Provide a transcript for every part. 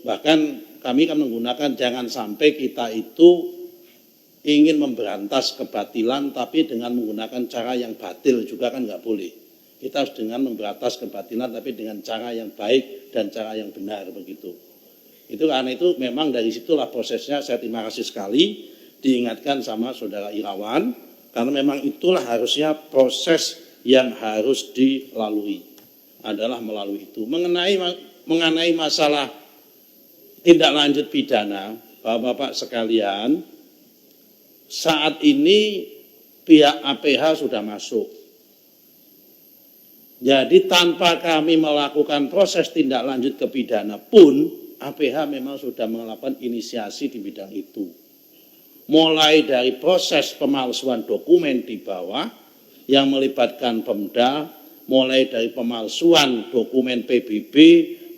Bahkan kami kan menggunakan jangan sampai kita itu ingin memberantas kebatilan tapi dengan menggunakan cara yang batil juga kan nggak boleh. Kita harus dengan memberantas kebatilan tapi dengan cara yang baik dan cara yang benar begitu. Itu karena itu memang dari situlah prosesnya. Saya terima kasih sekali diingatkan sama Saudara Irawan karena memang itulah harusnya proses yang harus dilalui adalah melalui itu. Mengenai masalah tindak lanjut pidana, Bapak-bapak sekalian, saat ini pihak APH sudah masuk. Jadi tanpa kami melakukan proses tindak lanjut ke pidana pun, APH memang sudah melakukan inisiasi di bidang itu. Mulai dari proses pemalsuan dokumen di bawah yang melibatkan Pemda, mulai dari pemalsuan dokumen PBB,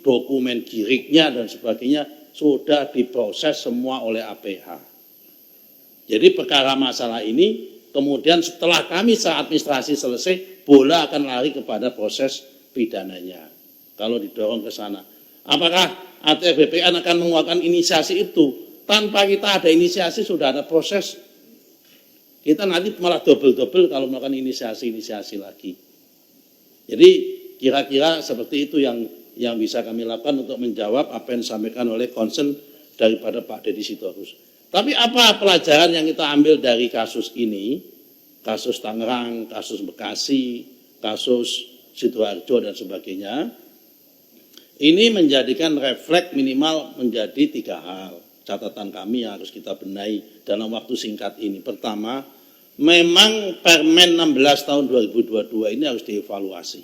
dokumen kiriknya dan sebagainya, sudah diproses semua oleh APH. Jadi perkara masalah ini, kemudian setelah kami secara administrasi selesai, bola akan lari kepada proses pidananya. Kalau didorong ke sana. Apakah ATF BPN akan mengeluarkan inisiasi itu? Tanpa kita ada inisiasi, sudah ada proses. Kita nanti malah double-double kalau melakukan inisiasi-inisiasi lagi. Jadi kira-kira seperti itu yang bisa kami lakukan untuk menjawab apa yang disampaikan oleh concern daripada Pak Deddy Sitorus. Tapi apa pelajaran yang kita ambil dari kasus ini, kasus Tangerang, kasus Bekasi, kasus Sidoarjo dan sebagainya, ini menjadikan refleks minimal menjadi 3 hal. Catatan kami yang harus kita benahi dalam waktu singkat ini. Pertama, memang Permen 16 tahun 2022 ini harus dievaluasi.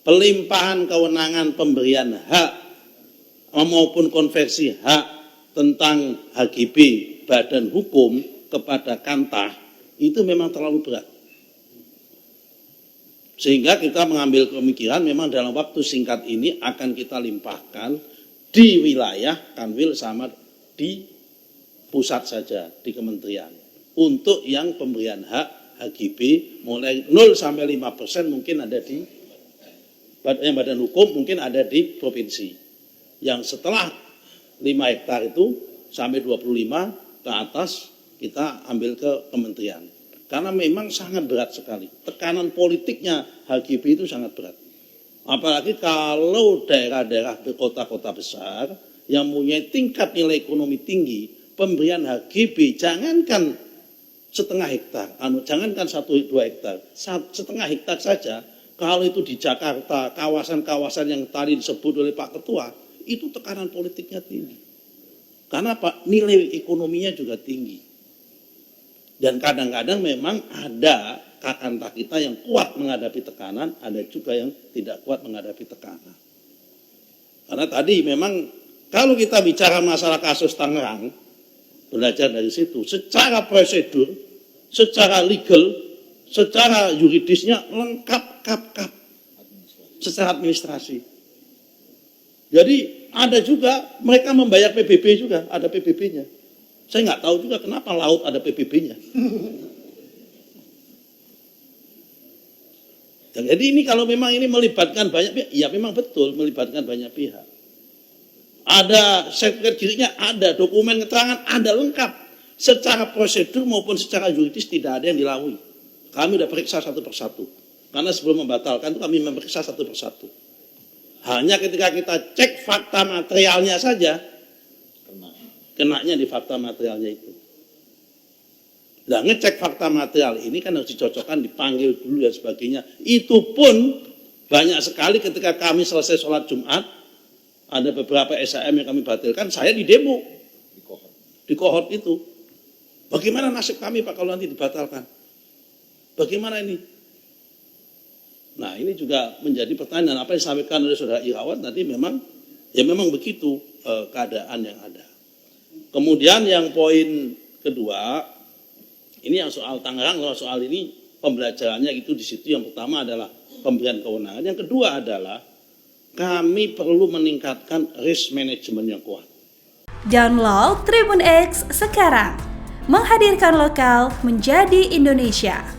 Pelimpahan kewenangan pemberian hak maupun konversi hak tentang HGB badan hukum kepada Kantah itu memang terlalu berat. Sehingga kita mengambil pemikiran memang dalam waktu singkat ini akan kita limpahkan di wilayah Kanwil sama di pusat saja, di kementerian. Untuk yang pemberian hak HGB mulai 0 sampai 5% mungkin ada di badan hukum, mungkin ada di provinsi. Yang setelah 5 hektar itu sampai 25 ke atas kita ambil ke kementerian. Karena memang sangat berat sekali. Tekanan politiknya HGB itu sangat berat. Apalagi kalau daerah-daerah di kota-kota besar yang mempunyai tingkat nilai ekonomi tinggi, pemberian HGB jangankan setengah hektar, jangankan 1-2 hektar, setengah hektar saja. Kalau itu di Jakarta, kawasan-kawasan yang tadi disebut oleh Pak Ketua, itu tekanan politiknya tinggi. Karena Pak, nilai ekonominya juga tinggi. Dan kadang-kadang memang ada kakantah kita yang kuat menghadapi tekanan, ada juga yang tidak kuat menghadapi tekanan. Karena tadi memang kalau kita bicara masalah kasus Tangerang, belajar dari situ, secara prosedur, secara legal, secara yuridisnya lengkap, secara administrasi. Jadi ada juga mereka membayar PBB juga, ada PBB-nya. Saya nggak tahu juga kenapa laut ada PBB-nya. Jadi ini kalau memang ini melibatkan banyak pihak, ya memang betul melibatkan banyak pihak. Ada sertifikat kiriknya, ada dokumen keterangan, ada lengkap. Secara prosedur maupun secara yuridis tidak ada yang dilalui. Kami sudah periksa satu persatu. Karena sebelum membatalkan itu kami memeriksa satu persatu. Hanya ketika kita cek fakta materialnya saja, kenanya di fakta materialnya itu. Nah, ngecek fakta material ini kan harus dicocokkan, dipanggil dulu dan sebagainya. Itu pun banyak sekali ketika kami selesai sholat Jumat, ada beberapa SAM yang kami batalkan, saya di demo. Di kohort itu. Bagaimana nasib kami Pak kalau nanti dibatalkan? Bagaimana ini? Nah, ini juga menjadi pertanyaan. Apa yang disampaikan oleh Saudara Irawan tadi memang begitu keadaan yang ada. Kemudian yang poin kedua, ini yang soal Tangerang, soal ini pembelajarannya itu di situ. Yang pertama adalah pemberian kewenangan. Yang kedua adalah kami perlu meningkatkan risk management yang kuat. Download Tribun X sekarang, menghadirkan lokal menjadi Indonesia.